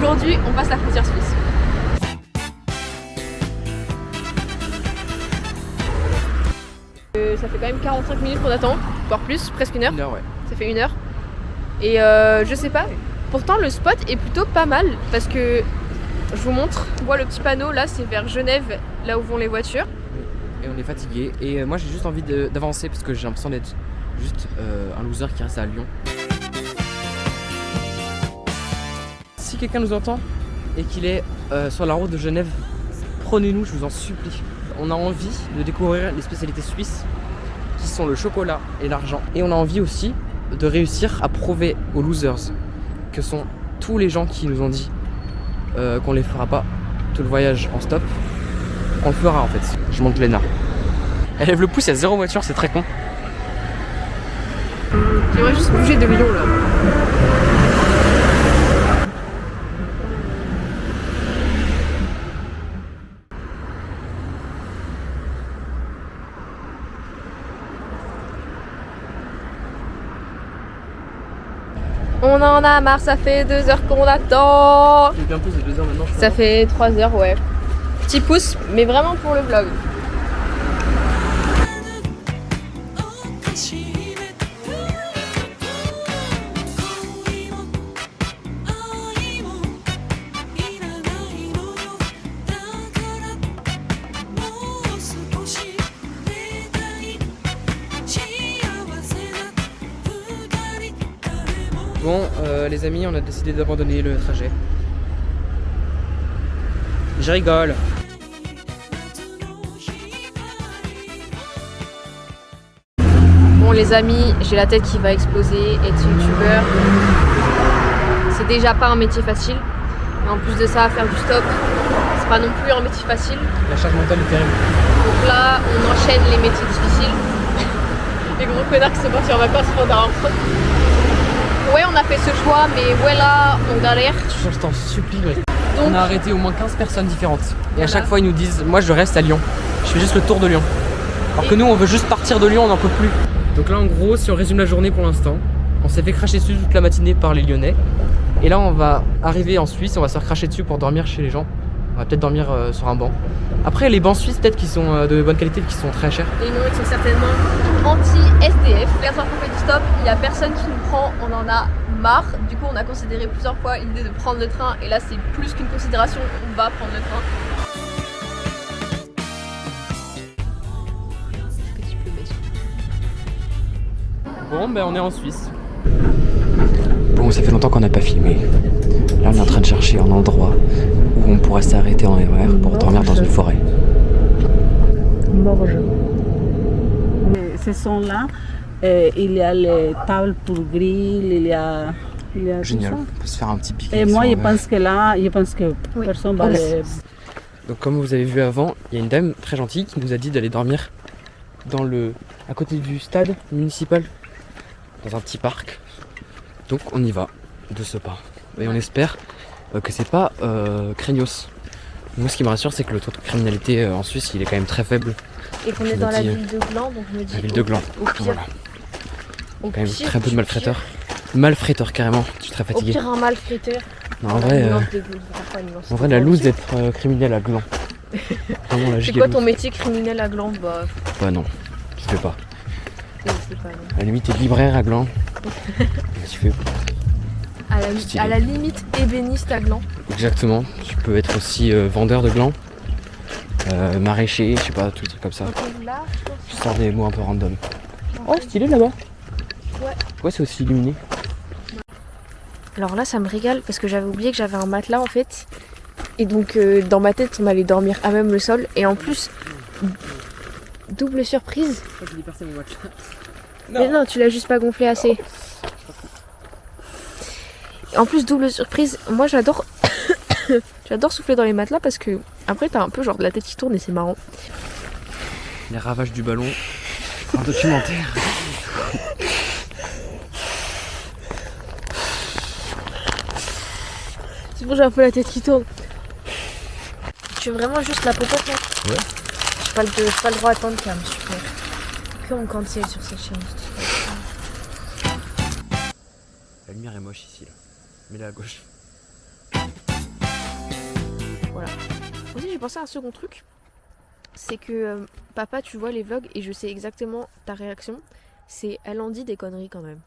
aujourd'hui, on passe la frontière suisse. Ça fait quand même 45 minutes qu'on attend, voire plus, presque une heure. Une heure, ouais. Ça fait une heure. Et je sais pas, pourtant le spot est plutôt pas mal parce que je vous montre, on voit le petit panneau là, c'est vers Genève, là où vont les voitures. Et on est fatigué. Et moi j'ai juste envie d'avancer parce que j'ai l'impression d'être juste un loser qui reste à Lyon. Si quelqu'un nous entend et qu'il est sur la route de Genève, prenez-nous, je vous en supplie. On a envie de découvrir les spécialités suisses qui sont le chocolat et l'argent. Et on a envie aussi de réussir à prouver aux losers que sont tous les gens qui nous ont dit qu'on les fera pas tout le voyage en stop, qu'on le fera en fait. Je monte Léna. Elle lève le pouce, il y a 0 voiture, c'est très con. J'aimerais juste bouger de Lyon là. On en a marre, ça fait 2 heures qu'on attend. J'ai bien plus de 2 heures maintenant, je crois. Ça fait 3 heures, ouais. Petit pouce, mais vraiment pour le vlog. Bon, les amis, on a décidé d'abandonner le trajet. Je rigole. Bon les amis, j'ai la tête qui va exploser, être youtubeur, c'est déjà pas un métier facile. Et en plus de ça, faire du stop, c'est pas non plus un métier facile. La charge mentale est terrible. Donc là, on enchaîne les métiers difficiles. Les gros connards qui sont partis en vacances pendant un peu. Ouais, on a fait ce choix, mais voilà, on galère. Je t'en supplie, ouais. Donc, on a arrêté au moins 15 personnes différentes. Et voilà. à chaque fois, ils nous disent, moi je reste à Lyon. Je fais juste le tour de Lyon. Alors que nous, on veut juste partir de Lyon, on n'en peut plus. Donc là, en gros, si on résume la journée pour l'instant, on s'est fait cracher dessus toute la matinée par les Lyonnais. Et là, on va arriver en Suisse, on va se faire cracher dessus pour dormir chez les gens. On va peut-être dormir sur un banc. Après, les bancs suisses, peut-être qui sont de bonne qualité, qui sont très chers. les noms, ils sont certainement anti-SDF. La fois qu'on fait du stop, il n'y a personne qui nous prend, on en a marre. Du coup, on a considéré plusieurs fois l'idée de prendre le train. Et là, c'est plus qu'une considération, on va prendre le train. Petit peu bête. Bon, ben on est en Suisse. Bon, ça fait longtemps qu'on n'a pas filmé. Là, on est en train de chercher un endroit où on pourrait s'arrêter en RER pour dormir dans une forêt. Morges. Ce sont là, il y a les tables pour grill, il y a Génial, tout on peut se faire un petit pique-nique. ça. Et moi, sur je un pense que là, Oui. personne va les... Donc comme vous avez vu avant, il y a une dame très gentille qui nous a dit d'aller dormir à côté du stade municipal, dans un petit parc. Donc on y va, de ce pas. Et on espère que c'est pas craignos. Moi ce qui me rassure c'est que le taux de criminalité en Suisse il est quand même très faible. Et qu'on est dans la ville de Gland, donc je me dis. La ville de Gland. Au pire. Voilà. Au Quand même pire, très peu de du malfaiteurs. Malfaiteurs carrément, je suis très Au fatigué. pire, un malfaiteur. Non, en vrai, la loose d'être criminel à Gland. Vraiment la C'est giga quoi loose. ton métier criminel à Gland? Bah, Bah non, tu fais pas. je sais pas. Non. À la limite t'es libraire à Gland. tu fais Stylé. À la limite, ébéniste à Gland. Exactement, tu peux être aussi vendeur de gland, maraîcher, je sais pas, tout truc comme ça. Donc là, Je sors des mots un peu random. Oh, stylé là-bas. Ouais. Pourquoi c'est aussi illuminé? Alors là, ça me régale parce que j'avais oublié que j'avais un matelas en fait. Et donc, dans ma tête, on allait dormir à même le sol. Et en plus, double surprise. Mais non, tu l'as juste pas gonflé assez. Et en plus, double surprise, moi j'adore j'adore souffler dans les matelas parce que après t'as un peu genre de la tête qui tourne et c'est marrant. Les ravages du ballon, un documentaire. C'est bon, j'ai un peu la tête qui tourne. Tu veux vraiment juste la popote là? Ouais. J'ai pas le droit à tant de cam, super. Que on cancel sur cette chaîne. La lumière est moche ici là. Mets-la à gauche. Voilà. Aussi, j'ai pensé à un second truc. C'est que papa, tu vois les vlogs et je sais exactement ta réaction. C'est elle en dit des conneries quand même.